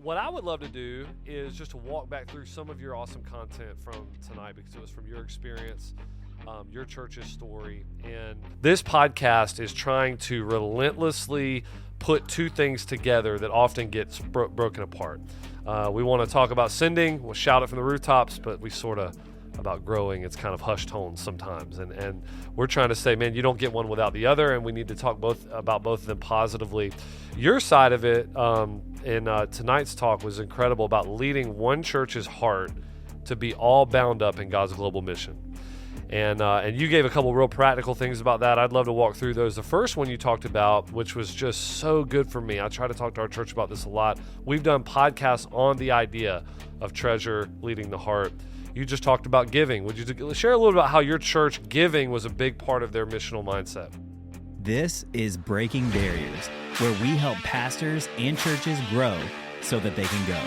what I would love to do is just to walk back through some of your awesome content from tonight, because it was from your experience, your church's story. And this podcast is trying to relentlessly put two things together that often gets broken apart. We want to talk about sending, we'll shout it from the rooftops, but we sort of, about growing, it's kind of hushed tones sometimes. And we're trying to say, man, you don't get one without the other, and we need to talk about both of them positively. Your side of it in tonight's talk was incredible about leading one church's heart to be all bound up in God's global mission. And you gave a couple real practical things about that. I'd love to walk through those. The first one you talked about, which was just so good for me, I try to talk to our church about this a lot. We've done podcasts on the idea of treasure leading the heart. You just talked about giving. Would you share a little about how your church giving was a big part of their missional mindset? This is Breaking Barriers, where we help pastors and churches grow so that they can go.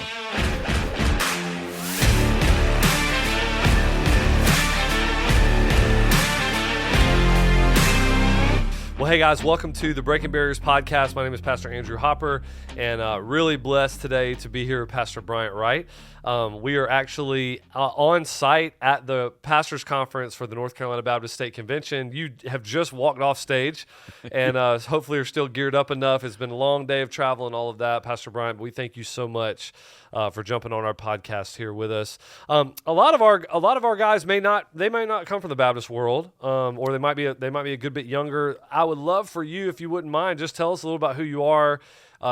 Well, hey guys, welcome to the Breaking Barriers podcast. My name is Pastor Andrew Hopper, and really blessed today to be here with Pastor Bryant Wright. We are actually on site at the pastors conference for the North Carolina Baptist State Convention. You have just walked off stage, and hopefully you're still geared up enough. It's been a long day of travel and all of that. Pastor Bryant, we thank you so much for jumping on our podcast here with us. A lot of our guys may not come from the Baptist world, or they might be a good bit younger. I would love for you, if you wouldn't mind, just tell us a little about who you are,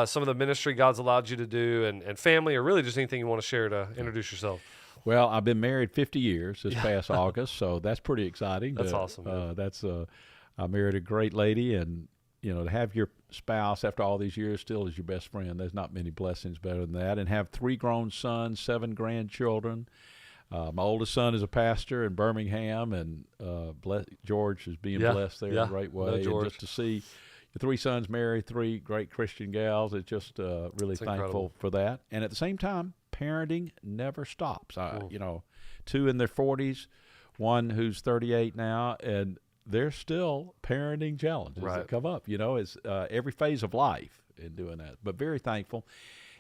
some of the ministry God's allowed you to do, and family, or really just anything you want to share to introduce yourself. Well, I've been married 50 years this past August, so that's pretty exciting. That's awesome. I married a great lady, and to have your spouse after all these years still is your best friend. There's not many blessings better than that. And have 3 grown sons, 7 grandchildren. My oldest son is a pastor in Birmingham, and George is being blessed there in a great way. And just to see your 3 sons marry 3 great Christian gals, it's just really thankful incredible for that. And at the same time, parenting never stops. 2 in their 40s, 1 who's 38 now, and they're still parenting challenges that come up. It's every phase of life in doing that, but very thankful.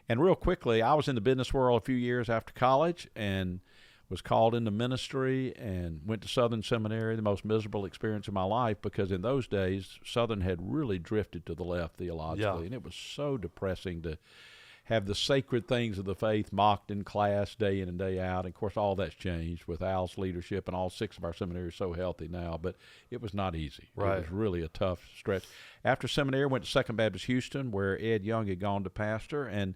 And real quickly, I was in the business world a few years after college and was called into ministry and went to Southern Seminary, the most miserable experience of my life, because in those days, Southern had really drifted to the left theologically, and it was so depressing to have the sacred things of the faith mocked in class day in and day out. And, of course, all that's changed with Al's leadership, and all 6 of our seminaries are so healthy now. But it was not easy. Right. It was really a tough stretch. After seminary, went to Second Baptist Houston, where Ed Young had gone to pastor. And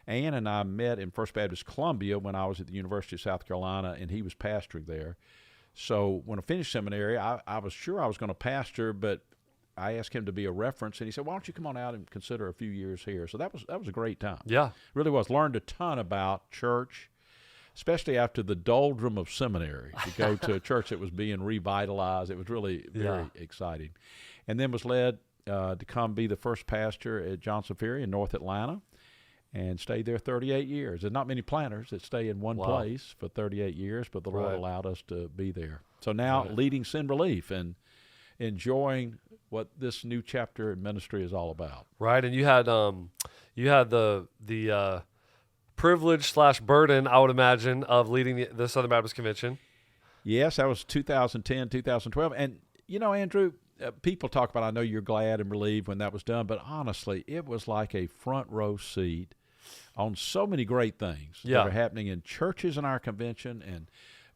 Ann and I met in First Baptist Columbia when I was at the University of South Carolina, and he was pastoring there. So when I finished seminary, I was sure I was going to pastor, but I asked him to be a reference, and he said, why don't you come on out and consider a few years here? So that was a great time. Yeah. Really was. Learned a ton about church, especially after the doldrum of seminary, to go to a church that was being revitalized. It was really very exciting. And then was led to come be the first pastor at Johnson Ferry in North Atlanta, and stayed there 38 years. There's not many planters that stay in one place for 38 years, but the Lord allowed us to be there. So now leading Sin Relief and enjoying what this new chapter in ministry is all about. Right, and you had the privilege / burden, I would imagine, of leading the Southern Baptist Convention. Yes, that was 2010, 2012. And, Andrew, people talk about, I know you're glad and relieved when that was done, but honestly, it was like a front row seat on so many great things that are happening in churches in our convention and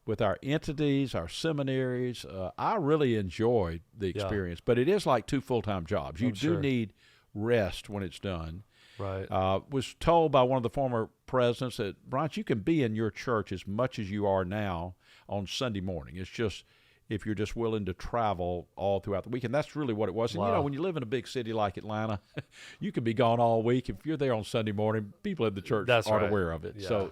with our entities, our seminaries. I really enjoyed the experience, but it is like 2 full-time jobs. You do need rest when it's done. Right. Was told by one of the former presidents that, Bryant, you can be in your church as much as you are now on Sunday morning. It's just if you're just willing to travel all throughout the week. And that's really what it was. And, when you live in a big city like Atlanta, you can be gone all week. If you're there on Sunday morning, people in the church aren't aware of it. Yeah. So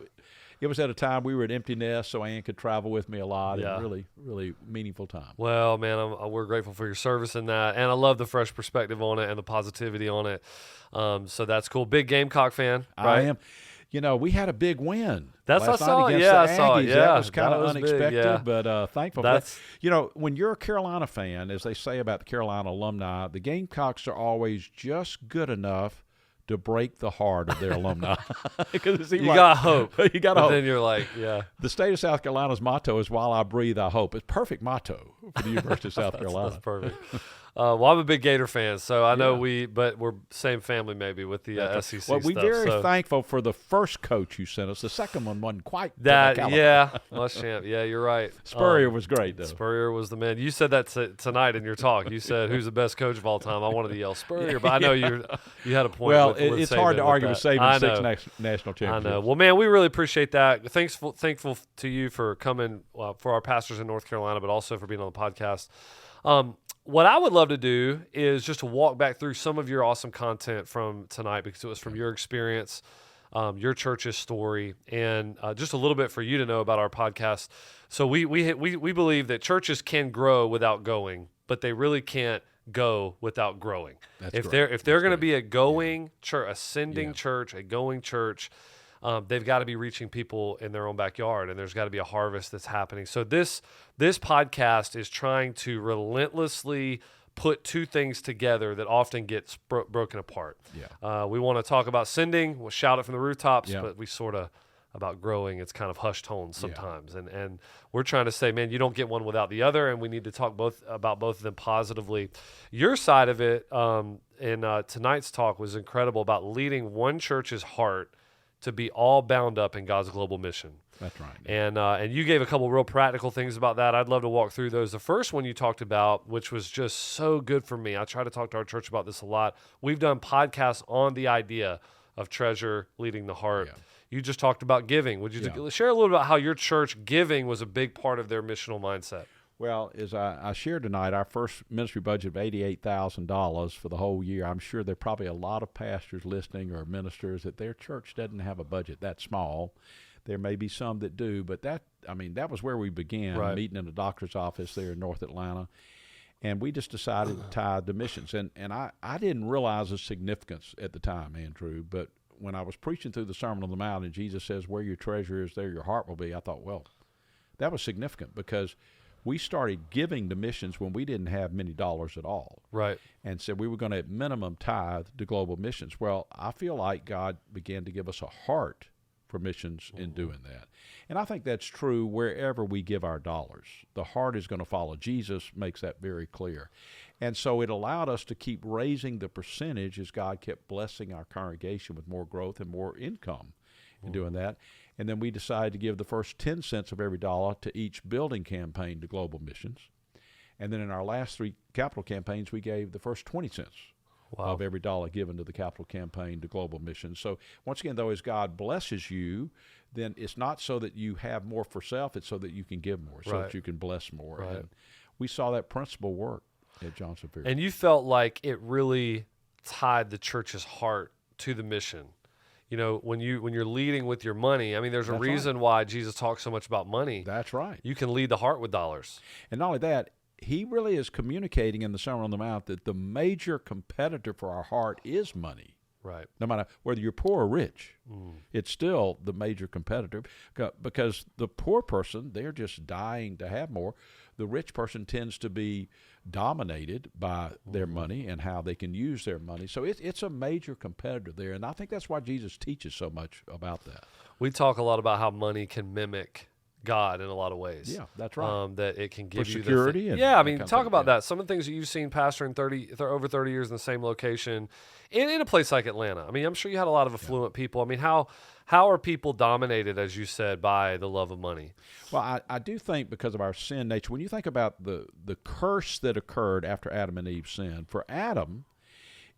it was at a time we were at empty nest, so Ann could travel with me a lot. And really, really meaningful time. Well, man, we're grateful for your service in that, and I love the fresh perspective on it and the positivity on it. So that's cool. Big Gamecock fan, right? I am. We had a big win. That's last I saw. night against Yeah, the I saw. Aggies. Yeah, that was kind of unexpected, big, but thankful. That's, for that. When you're a Carolina fan, as they say about the Carolina alumni, the Gamecocks are always just good enough to break the heart of their alumni. You got hope. You got hope. Then you're like, yeah. The state of South Carolina's motto is "While I breathe, I hope." It's a perfect motto for the University of South Carolina. That's perfect. Well, I'm a big Gator fan, so I know but we're same family maybe with the SEC well, we're stuff. very thankful for the first coach you sent us. The second one wasn't quite that. Yeah, Muschamp. Yeah, you're right. Spurrier was great, though. Spurrier was the man. You said that tonight in your talk. You said, "Who's the best coach of all time?" I wanted to yell Spurrier, but I know you had a point. Well, with it's Saban hard to argue with Saban six national championships. I know. Well, man, we really appreciate that. Thankful to you for coming for our pastors in North Carolina, but also for being on the podcast. What I would love to do is just to walk back through some of your awesome content from tonight, because it was from your experience, your church's story, and just a little bit for you to know about our podcast. So we believe that churches can grow without going, but they really can't go without growing. If they're going to be a going church, ascending church, a going church, they've got to be reaching people in their own backyard, and there's got to be a harvest that's happening. So this podcast is trying to relentlessly put two things together that often gets broken apart. Yeah. We want to talk about sending, we'll shout it from the rooftops, but we sort of about growing, it's kind of hushed tones sometimes. And we're trying to say, man, you don't get one without the other, and we need to talk about both of them positively. Your side of it in tonight's talk was incredible about leading one church's heart to be all bound up in God's global mission. That's right. And you gave a couple real practical things about that. I'd love to walk through those. The first one you talked about, which was just so good for me. I try to talk to our church about this a lot. We've done podcasts on the idea of treasure leading the heart. Yeah. You just talked about giving. Would you share a little about how your church giving was a big part of their missional mindset? Well, as I shared tonight, our first ministry budget of $88,000 for the whole year. I'm sure there are probably a lot of pastors listening or ministers that their church doesn't have a budget that small. There may be some that do, but that was where we began, meeting in a doctor's office there in North Atlanta. And we just decided to tithe to missions. And I didn't realize the significance at the time, Andrew, but when I was preaching through the Sermon on the Mount and Jesus says, where your treasure is, there your heart will be, I thought, well, that was significant because we started giving to missions when we didn't have many dollars at all. Right. And said we were going to at minimum tithe to global missions. Well, I feel like God began to give us a heart for missions in doing that. And I think that's true wherever we give our dollars. The heart is going to follow. Jesus makes that very clear. And so it allowed us to keep raising the percentage as God kept blessing our congregation with more growth and more income in doing that. And then we decided to give the first 10 cents of every dollar to each building campaign to global missions. And then in our last 3 capital campaigns, we gave the first 20 cents of every dollar given to the capital campaign to global missions. So once again, though, as God blesses you, then it's not so that you have more for self, it's so that you can give more, so that you can bless more. Right. And we saw that principle work at Johnson Ferry. And you felt like it really tied the church's heart to the mission. You know, when you're leading with your money, I mean, there's a reason why Jesus talks so much about money. That's right. You can lead the heart with dollars. And not only that, he really is communicating in the Sermon on the Mount that the major competitor for our heart is money. Right. No matter whether you're poor or rich, it's still the major competitor because the poor person, they're just dying to have more. The rich person tends to be dominated by their money and how they can use their money. So it's a major competitor there, and I think that's why Jesus teaches so much about that. We talk a lot about how money can mimic God in a lot of ways. Yeah, that's right. That it can give for you security. I mean, talk about that. Some of the things that you've seen pastoring over 30 years in the same location, in a place like Atlanta. I mean, I'm sure you had a lot of affluent people. I mean, how are people dominated, as you said, by the love of money? Well, I do think because of our sin nature, when you think about the curse that occurred after Adam and Eve sinned, for Adam,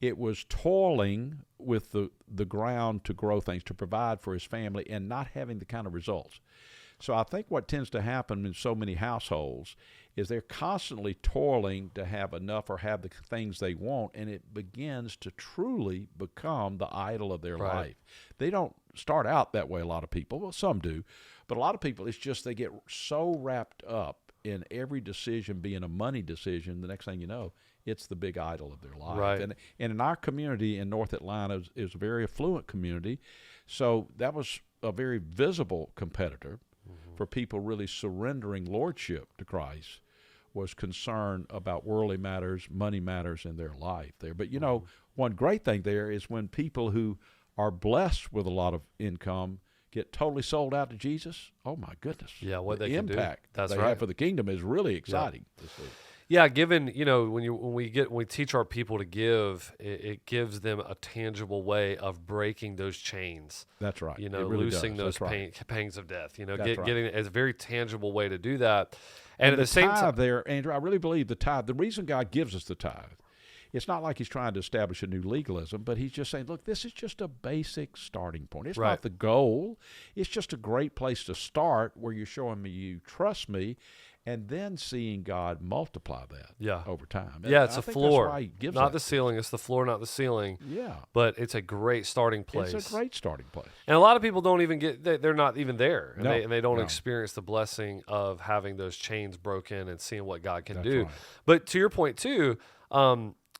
it was toiling with the ground to grow things, to provide for his family, and not having the kind of results. So I think what tends to happen in so many households is they're constantly toiling to have enough or have the things they want, and it begins to truly become the idol of their life. They don't start out that way, a lot of people. Well, some do. But a lot of people, it's just they get so wrapped up in every decision being a money decision, the next thing you know, it's the big idol of their life. Right. And in our community in North Atlanta, it was a very affluent community, so that was a very visible competitor for people really surrendering lordship to Christ. was concerned about worldly matters, money matters in their life there. But, you know, one great thing there is when people who are blessed with a lot of income get totally sold out to Jesus, oh, my goodness. Yeah, what the they can do. impact That's they right. have for the kingdom is really exciting to see. Yeah, given, you know, when we teach our people to give, it gives them a tangible way of breaking those chains. That's right. You know, it really loosing does. those pangs of death. You know, That's right. getting it's a very tangible way to do that. And at the the same tithe time, there, Andrew, I really believe the tithe, the reason God gives us the tithe, it's not like he's trying to establish a new legalism, but he's just saying, look, this is just a basic starting point. It's not the goal. It's just a great place to start where you're showing me you trust me, and then seeing God multiply that over time. Yeah, it's a floor, that's why he gives not that. the ceiling. It's the floor, not the ceiling. Yeah. But it's a great starting place. It's a great starting place. And a lot of people don't even they're not even there. No, and they don't no. experience the blessing of having those chains broken and seeing what God can That's do. right. But to your point too,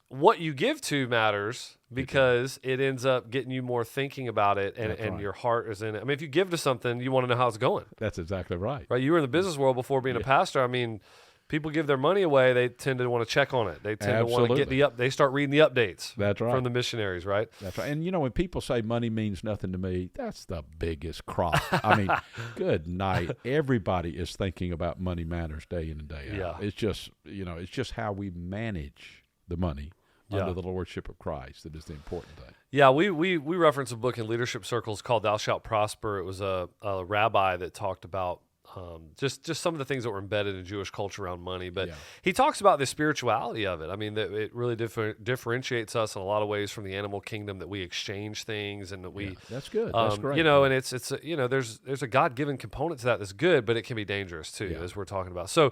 what you give to matters because it ends up getting you more thinking about it, and right. your heart is in it. I mean, if you give to something, you want to know how it's going. That's exactly right. Right? You were in the business world before being a pastor. I mean, people give their money away, they tend to want to check on it. They tend to want to get they start reading the updates. That's right. From the missionaries, right? That's right. And, you know, when people say money means nothing to me, that's the biggest crop. I mean, good night. Everybody is thinking about money matters day in and day out. Yeah. It's just, you know, it's just how we manage the money under the lordship of Christ that is the important thing. Yeah, we reference a book in leadership circles called Thou Shalt Prosper. It was a rabbi that talked about just some of the things that were embedded in Jewish culture around money. But he talks about the spirituality of it. I mean, that it really differentiates us in a lot of ways from the animal kingdom, that we exchange things and that we... That's good. That's great. You know, and it's you know, there's a God-given component to that that's good, but it can be dangerous too, as we're talking about. So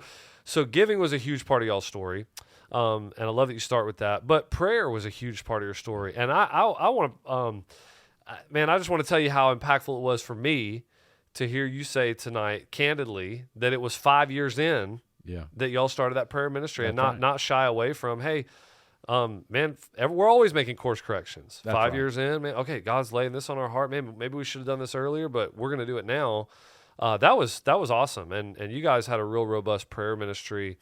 giving was a huge part of y'all's story. And I love that you start with that. But prayer was a huge part of your story. And I want to, man, I just want to tell you how impactful it was for me to hear you say tonight, candidly, that it was 5 years in that y'all started that prayer ministry. That's and not shy away from, hey, man, we're always making course corrections. That's 5 right. years in, man, okay, God's laying this on our heart. Man, maybe we should have done this earlier, but we're going to do it now. That was awesome. And you guys had a real robust prayer ministry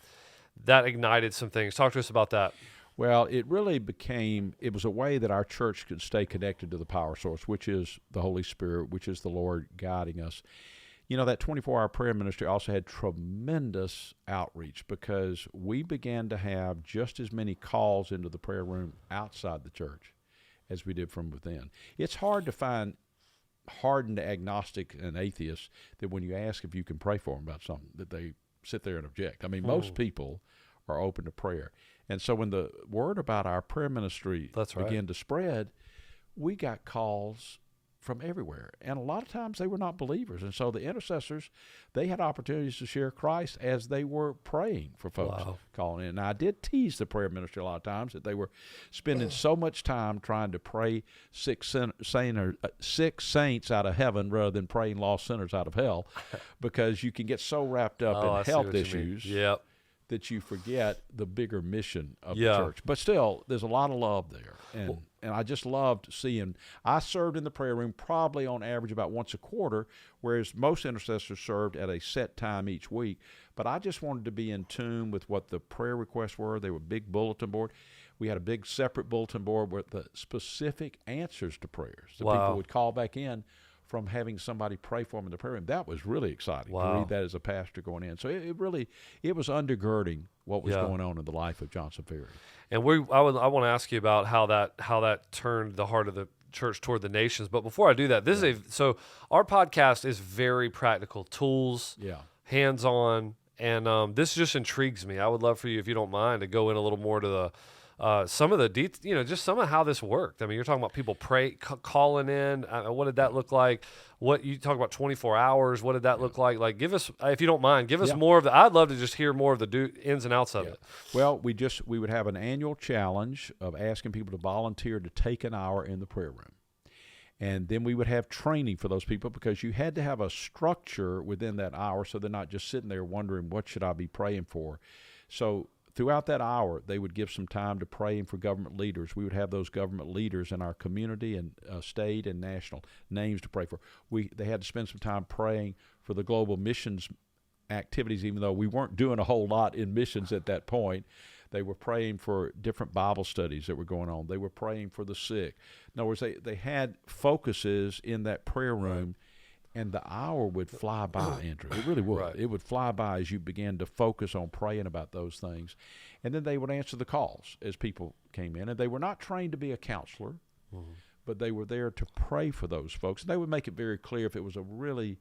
that ignited some things. Talk to us about that. Well, it really it was a way that our church could stay connected to the power source, which is the Holy Spirit, which is the Lord guiding us. You know, that 24-hour prayer ministry also had tremendous outreach because we began to have just as many calls into the prayer room outside the church as we did from within. It's hard to find hardened agnostic and atheists that when you ask if you can pray for them about something, that they sit there and object. I mean, most people are open to prayer. And so when the word about our prayer ministry began to spread, we got calls from everywhere. And a lot of times they were not believers. And so the intercessors, they had opportunities to share Christ as they were praying for folks calling in. Now, I did tease the prayer ministry a lot of times that they were spending so much time trying to pray sick saints out of heaven rather than praying lost sinners out of hell, because you can get so wrapped up in health issues that you forget the bigger mission of the church. But still, there's a lot of love there. And I just loved seeing, I served in the prayer room probably on average about once a quarter, whereas most intercessors served at a set time each week. But I just wanted to be in tune with what the prayer requests were. They were big bulletin board. We had a big separate bulletin board with the specific answers to prayers that people would call back in from having somebody pray for them in the prayer room. That was really exciting to read that as a pastor going in. So it was undergirding what was going on in the life of Johnson Ferry. And I want to ask you about how that turned the heart of the church toward the nations. But before I do that, so our podcast is very practical, tools, hands-on, and this just intrigues me. I would love for you, if you don't mind, to go in a little more to the some of the just some of how this worked. I mean, you're talking about people calling in. What did that look like? What you talk about 24 hours? What did that look like? Like, give us, if you don't mind, give us more of the. I'd love to just hear more of the ins and outs of it. Well, we would have an annual challenge of asking people to volunteer to take an hour in the prayer room. And then we would have training for those people, because you had to have a structure within that hour so they're not just sitting there wondering, what should I be praying for? So throughout that hour, they would give some time to praying for government leaders. We would have those government leaders in our community and state and national names to pray for. They had to spend some time praying for the global missions activities, even though we weren't doing a whole lot in missions at that point. They were praying for different Bible studies that were going on. They were praying for the sick. In other words, they had focuses in that prayer room, and the hour would fly by, Andrew. It really would. Right. It would fly by as you began to focus on praying about those things. And then they would answer the calls as people came in. And they were not trained to be a counselor, but they were there to pray for those folks. And they would make it very clear if it was a really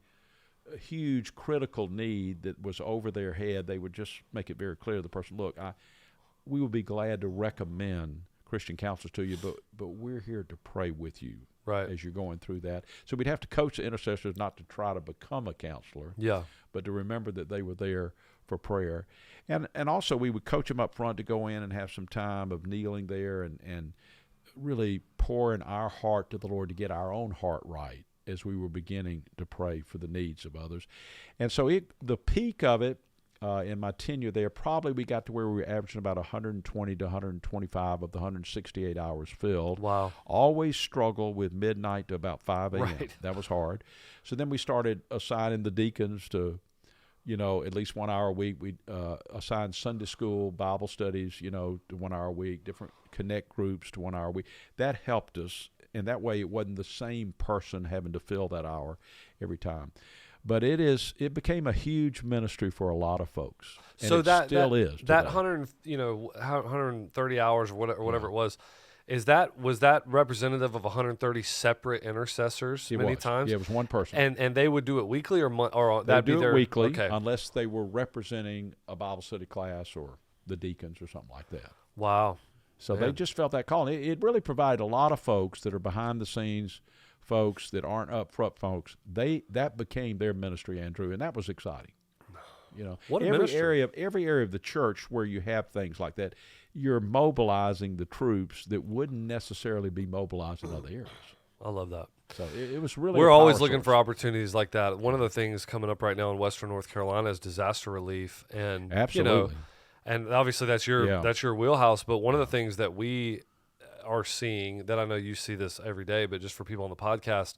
huge critical need that was over their head, they would just make it very clear to the person, look, we would be glad to recommend Christian counselors to you, but we're here to pray with you as you're going through that. So we'd have to coach the intercessors not to try to become a counselor, but to remember that they were there for prayer. And also we would coach them up front to go in and have some time of kneeling there and really pouring our heart to the Lord to get our own heart right as we were beginning to pray for the needs of others. And so the peak of it, in my tenure there, probably we got to where we were averaging about 120 to 125 of the 168 hours filled. Wow. Always struggle with midnight to about 5 a.m. Right. That was hard. So then we started assigning the deacons to, at least 1 hour a week. We'd assign Sunday school, Bible studies, to 1 hour a week, different connect groups to 1 hour a week. That helped us, and that way it wasn't the same person having to fill that hour every time. But it became a huge ministry for a lot of folks. And so it still is today. That 130 hours or whatever it was that representative of 130 separate intercessors many times? Yeah, it was one person. And they would do it weekly or that'd be their weekly, okay. Unless they were representing a Bible study class or the deacons or something like that. Wow. So they just felt that call. It really provided a lot of folks that are behind the scenes, folks that aren't up front folks. That became their ministry, Andrew, and that was exciting. What a every ministry. area of the church where you have things like that, you're mobilizing the troops that wouldn't necessarily be mobilized in other areas. I love that. So it was really. We're always looking for opportunities like that. One of the things coming up right now in Western North Carolina is disaster relief, and absolutely. And obviously that's your wheelhouse. But one of the things that we are seeing, that I know you see this every day, but just for people on the podcast,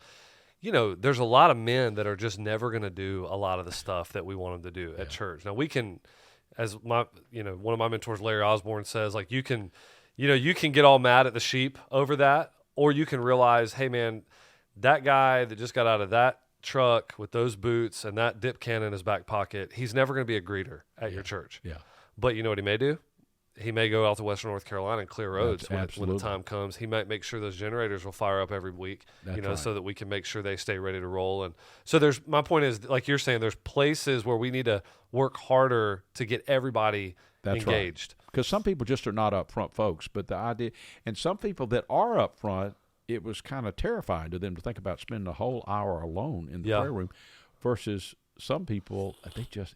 there's a lot of men that are just never going to do a lot of the stuff that we want them to do at church. Now we can, as one of my mentors, Larry Osborne, says, like, you can get all mad at the sheep over that, or you can realize, hey man, that guy that just got out of that truck with those boots and that dip can in his back pocket, he's never going to be a greeter at your church. Yeah. But you know what he may do? He may go out to Western North Carolina and clear roads when the time comes. He might make sure those generators will fire up every week, so that we can make sure they stay ready to roll. And so my point is, like you're saying, there's places where we need to work harder to get everybody engaged. Right. Because some people just are not up front folks, but the idea, and some people that are up front, it was kind of terrifying to them to think about spending a whole hour alone in the prayer room, versus some people,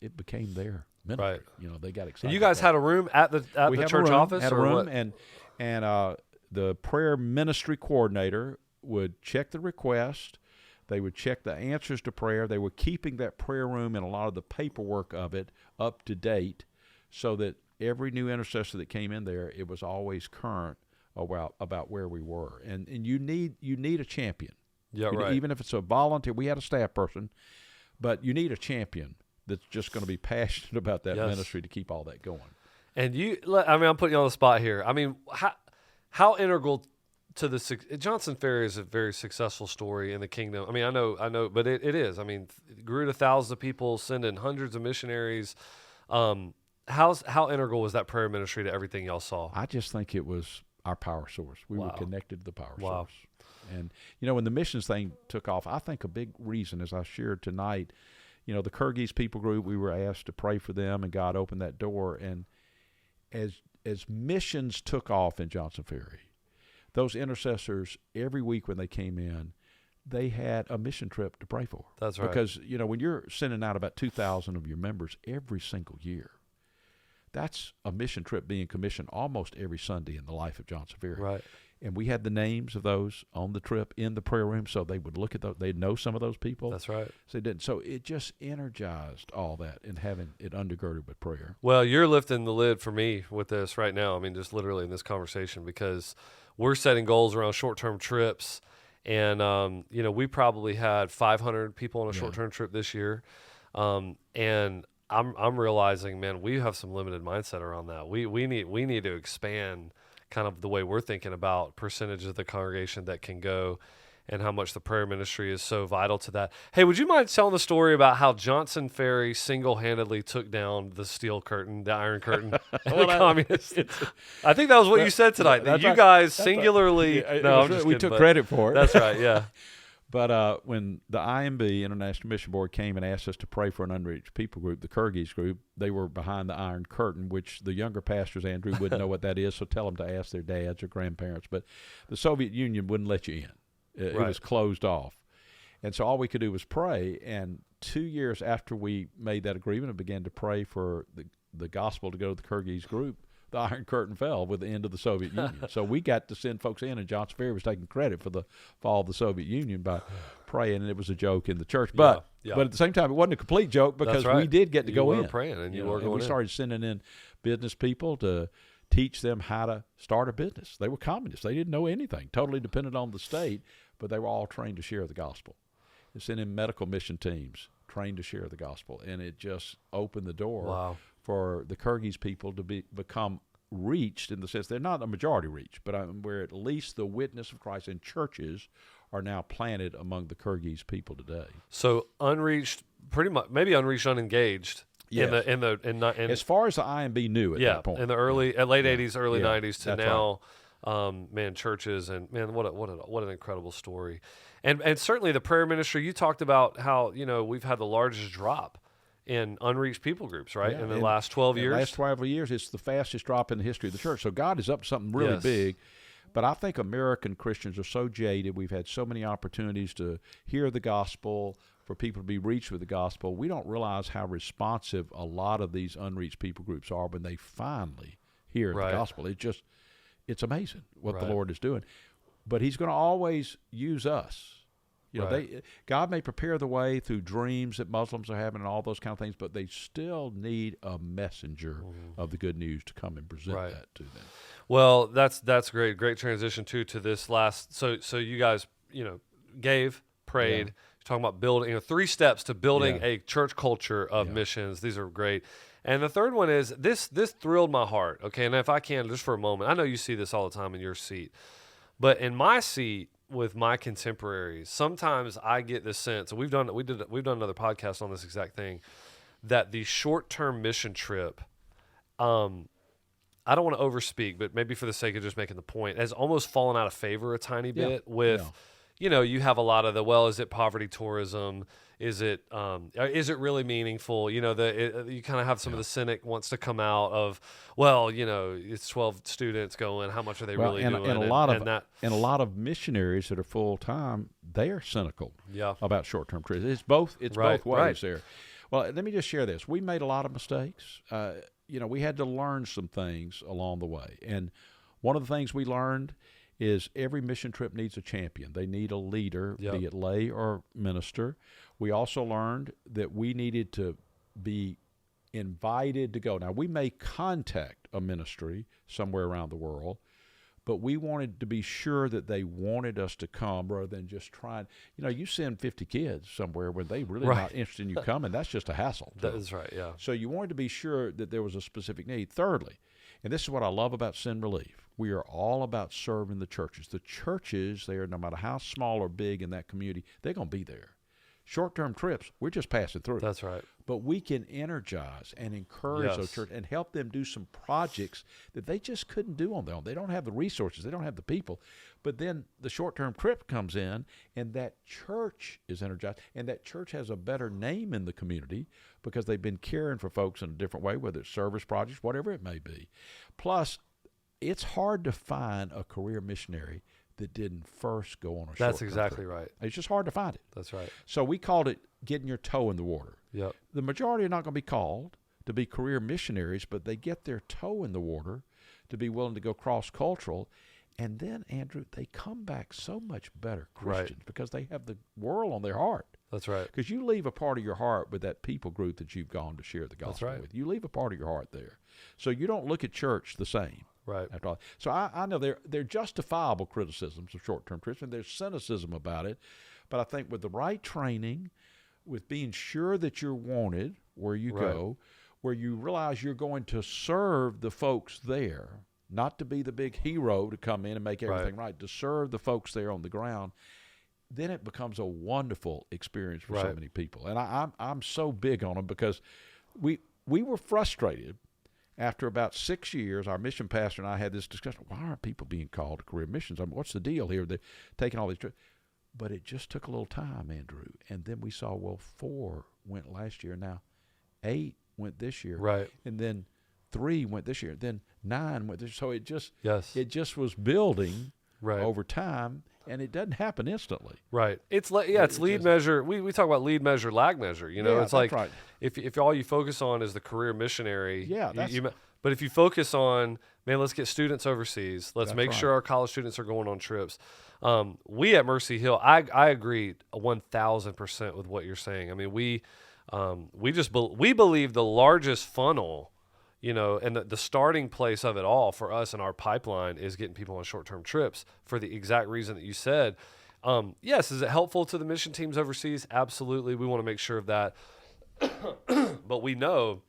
it became their ministry. Right. They got excited. And you guys had a room at the church office? Had a room, and the prayer ministry coordinator would check the request. They would check the answers to prayer. They were keeping that prayer room and a lot of the paperwork of it up to date, so that every new intercessor that came in there, it was always current about where we were. And you need a champion. Yeah, right. Even if it's a volunteer, we had a staff person, but you need a champion that's just going to be passionate about that ministry to keep all that going. And I'm putting you on the spot here. I mean, how integral to the Johnson Ferry is a very successful story in the kingdom. I mean, I know, but it is. I mean, it grew to thousands of people, sending hundreds of missionaries. How integral was that prayer ministry to everything y'all saw? I just think it was our power source. We were connected to the power source. And, when the missions thing took off, I think a big reason, as I shared tonight, the Kyrgyz people group, we were asked to pray for them, and God opened that door. And as missions took off in Johnson Ferry, those intercessors, every week when they came in, they had a mission trip to pray for. That's right. Because, when you're sending out about 2,000 of your members every single year, that's a mission trip being commissioned almost every Sunday in the life of Johnson Ferry. Right. And we had the names of those on the trip in the prayer room, so they would look at those. They'd know some of those people. That's right. So it just energized all that and having it undergirded with prayer. Well, you're lifting the lid for me with this right now. I mean, just literally in this conversation, because we're setting goals around short-term trips. And, we probably had 500 people on a short-term trip this year. And I'm realizing, man, we have some limited mindset around that. We need to expand kind of the way we're thinking about percentage of the congregation that can go, and how much the prayer ministry is so vital to that. Hey, would you mind telling the story about how Johnson Ferry single-handedly took down the steel curtain, the Iron Curtain, and the communists? I think that was what you said tonight. That you guys singularly. We took credit for it. That's right. Yeah. But when the IMB, International Mission Board, came and asked us to pray for an unreached people group, the Kyrgyz group, they were behind the Iron Curtain, which the younger pastors, Andrew, wouldn't know what that is, so tell them to ask their dads or grandparents. But the Soviet Union wouldn't let you in. It was closed off. And so all we could do was pray. And 2 years after we made that agreement and began to pray for the gospel to go to the Kyrgyz group, the Iron Curtain fell with the end of the Soviet Union. So we got to send folks in, and Johnson Ferry was taking credit for the fall of the Soviet Union by praying, and it was a joke in the church. But at the same time, it wasn't a complete joke, because we did get to go in. Praying, and we started sending in business people to teach them how to start a business. They were communists. They didn't know anything, totally dependent on the state, but they were all trained to share the gospel. And sent in medical mission teams trained to share the gospel, and it just opened the door for the Kyrgyz people to become reached, in the sense they're not a majority reach, but where at least the witness of Christ in churches are now planted among the Kyrgyz people today. So unreached, pretty much, maybe unreached, unengaged. Yes. As far as the IMB knew at that point. In the late 80s, early 90s to now, right. Churches, and man, what an incredible story. And certainly the prayer ministry, you talked about how, we've had the largest drop in unreached people groups, right? In the last 12 years. The last 12 years, it's the fastest drop in the history of the church. So God is up to something really big. But I think American Christians are so jaded. We've had so many opportunities to hear the gospel, for people to be reached with the gospel. We don't realize how responsive a lot of these unreached people groups are when they finally hear the gospel. It's amazing what the Lord is doing. But He's going to always use us. God may prepare the way through dreams that Muslims are having and all those kind of things, but they still need a messenger of the good news to come and present that to them. Well, that's great transition to this last. So you guys, gave, prayed. Talking about building, 3 steps to building a church culture of missions. These are great. And the third one is this thrilled my heart. Okay, and if I can, just for a moment, I know you see this all the time in your seat, but in my seat with my contemporaries, sometimes I get this sense, and we've done another podcast on this exact thing, that the short-term mission trip, I don't want to overspeak, but maybe for the sake of just making the point, has almost fallen out of favor a tiny bit with. You have a lot of is it poverty tourism? Is it really meaningful? You kind of have some of the cynic wants to come out of, it's 12 students going. How much are they really doing? And a lot of missionaries that are full time, they are cynical about short term trips. It's both ways there. Well, let me just share this. We made a lot of mistakes. We had to learn some things along the way, and one of the things we learned is every mission trip needs a champion. They need a leader, be it lay or minister. We also learned that we needed to be invited to go. Now, we may contact a ministry somewhere around the world, but we wanted to be sure that they wanted us to come rather than just trying. You send 50 kids somewhere where they really not interested in you coming. That's just a hassle. That is right, yeah. So you wanted to be sure that there was a specific need. Thirdly, and this is what I love about Sin Relief, we are all about serving the churches. The churches there, no matter how small or big in that community, they're going to be there. Short-term trips, we're just passing through. That's right. But we can energize and encourage those churches and help them do some projects that they just couldn't do on their own. They don't have the resources. They don't have the people. But then the short-term trip comes in, and that church is energized, and that church has a better name in the community because they've been caring for folks in a different way, whether it's service projects, whatever it may be. Plus, it's hard to find a career missionary that didn't first go on a short-term trip. That's exactly right. It's just hard to find it. That's right. So we called it getting your toe in the water. Yep. The majority are not going to be called to be career missionaries, but they get their toe in the water to be willing to go cross-cultural. And then, Andrew, they come back so much better Christians because they have the world on their heart. That's right. Because you leave a part of your heart with that people group that you've gone to share the gospel with. You leave a part of your heart there. So you don't look at church the same. Right. After all. So I know they're justifiable criticisms of short-term trips, and there's cynicism about it. But I think with the right training, with being sure that you're wanted where you go, where you realize you're going to serve the folks there, not to be the big hero to come in and make everything right, to serve the folks there on the ground, then it becomes a wonderful experience for so many people. And I'm so big on them because we were frustrated after about 6 years. Our mission pastor and I had this discussion. Why aren't people being called to career missions? I mean, what's the deal here? They're taking all these trips. But it just took a little time, Andrew. And then we saw, 4 went last year. Now 8 went this year. Right. And then 3 went this year. Then 9 went this year. So it just was building over time. And it doesn't happen instantly. Right. It's lead measure. We talk about lead measure, lag measure. You know, it's like if all you focus on is the career missionary. But if you focus on, man, let's get students overseas. Let's make sure our college students are going on trips. We at Mercy Hill, I agree 1,000% with what you're saying. I mean, we believe the largest funnel, you know, and the starting place of it all for us in our pipeline is getting people on short-term trips for the exact reason that you said. Yes, is it helpful to the mission teams overseas? Absolutely. We want to make sure of that. But we know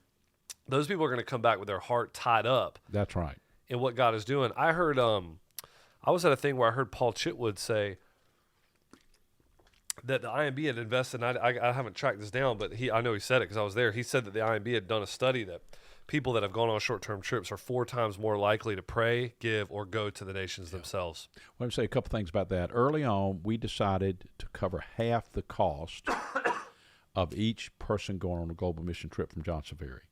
those people are going to come back with their heart tied up. That's right. In what God is doing. I heard, I was at a thing where I heard Paul Chitwood say that the IMB had invested, and I haven't tracked this down, but I know he said it because I was there. He said that the IMB had done a study that people that have gone on short-term trips are 4 times more likely to pray, give, or go to the nations themselves. Let me say a couple things about that. Early on, we decided to cover half the cost of each person going on a global mission trip from Johnson Ferry.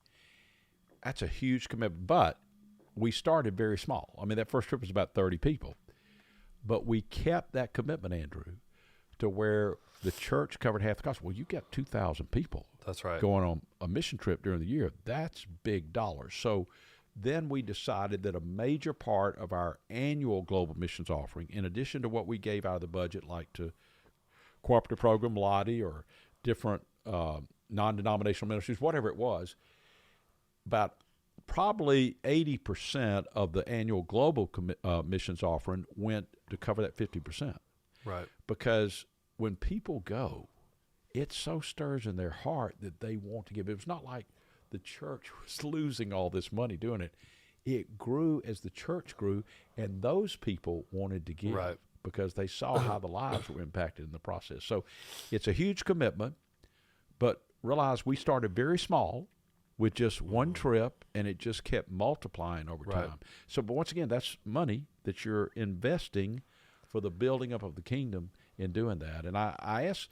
That's a huge commitment, but we started very small. I mean, that first trip was about 30 people. But we kept that commitment, Andrew, to where the church covered half the cost. Well, you got 2,000 people. That's right. Going on a mission trip during the year. That's big dollars. So then we decided that a major part of our annual global missions offering, in addition to what we gave out of the budget, like to cooperative program, Lottie, or different non-denominational ministries, whatever it was, about probably 80% of the annual global missions offering went to cover that 50%. Right. Because when people go, it so stirs in their heart that they want to give. It was not like the church was losing all this money doing it. It grew as the church grew, and those people wanted to give because they saw how the lives were impacted in the process. So it's a huge commitment, but realize we started very small with just one trip, and it just kept multiplying over time. So, but once again, that's money that you're investing for the building up of the kingdom in doing that. And I asked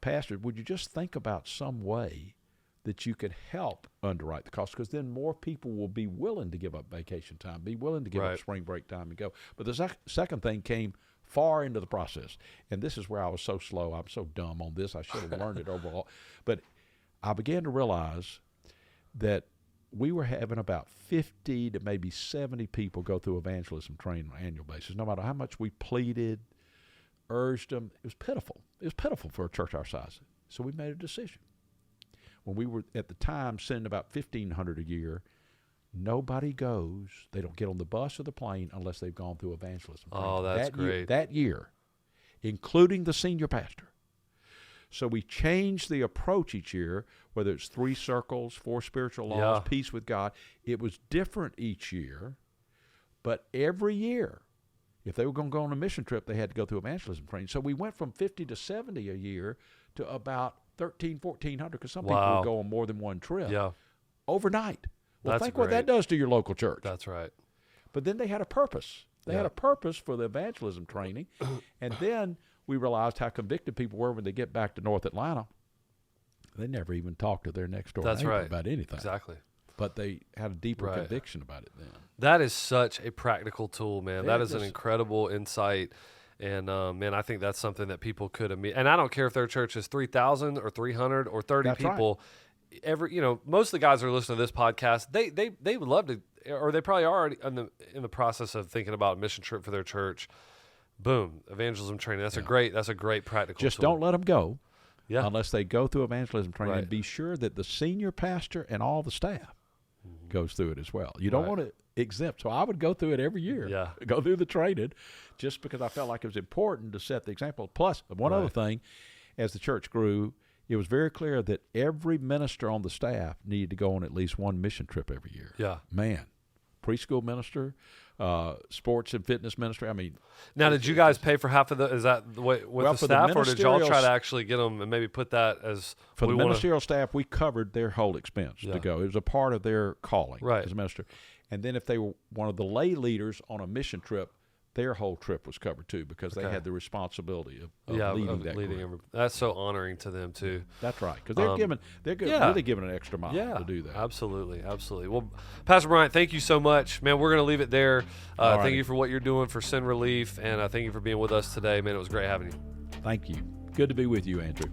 Pastor, would you just think about some way that you could help underwrite the cost? Because then more people will be willing to give up vacation time, be willing to give up spring break time and go. But the second thing came far into the process. And this is where I was so slow. I'm so dumb on this. I should have learned it overall. But I began to realize that we were having about 50 to maybe 70 people go through evangelism training on an annual basis. No matter how much we pleaded, urged them, it was pitiful. It was pitiful for a church our size. So we made a decision. When we were, at the time, sending about 1,500 a year, nobody goes, they don't get on the bus or the plane unless they've gone through evangelism training. Oh, that's great. That year, including the senior pastor. So we changed the approach each year, whether it's 3 circles, 4 spiritual laws, peace with God. It was different each year, but every year, if they were going to go on a mission trip, they had to go through evangelism training. So we went from 50 to 70 a year to about 1,400, because some people would go on more than one trip overnight. Well, think what that does to your local church. That's right. But then they had a purpose. They had a purpose for the evangelism training, and then we realized how convicted people were when they get back to North Atlanta. They never even talked to their next door neighbor about anything. Exactly. But they had a deeper conviction about it then. That is such a practical tool, man. That is an incredible insight. And, man, I think that's something that people could and I don't care if their church is 3,000 or 300 or 30 people. Right. Most of the guys that are listening to this podcast, they would love to, or they probably are already in the process of thinking about a mission trip for their church. Boom, evangelism training. That's a great practical tool. Just don't let them go unless they go through evangelism training. And be sure that the senior pastor and all the staff goes through it as well. You don't want to exempt. So I would go through it every year. Go through the training, just because I felt like it was important to set the example. Plus, one other thing, as the church grew, it was very clear that every minister on the staff needed to go on at least one mission trip every year. Yeah. Man, preschool minister, sports and fitness minister. I mean, now, did you guys pay for half of the? Is that the way with the staff, or did y'all try to actually get them and maybe put that as for the ministerial staff? We covered their whole expense to go. It was a part of their calling as a minister. And then if they were one of the lay leaders on a mission trip, their whole trip was covered too, because they had the responsibility of leading that group. That's so honoring to them too. That's right, because they're really giving an extra mile to do that. Absolutely. Well, Pastor Bryant, thank you so much, man. We're going to leave it there. Thank you for what you're doing for Sin Relief, and thank you for being with us today, man. It was great having you. Thank you. Good to be with you, Andrew.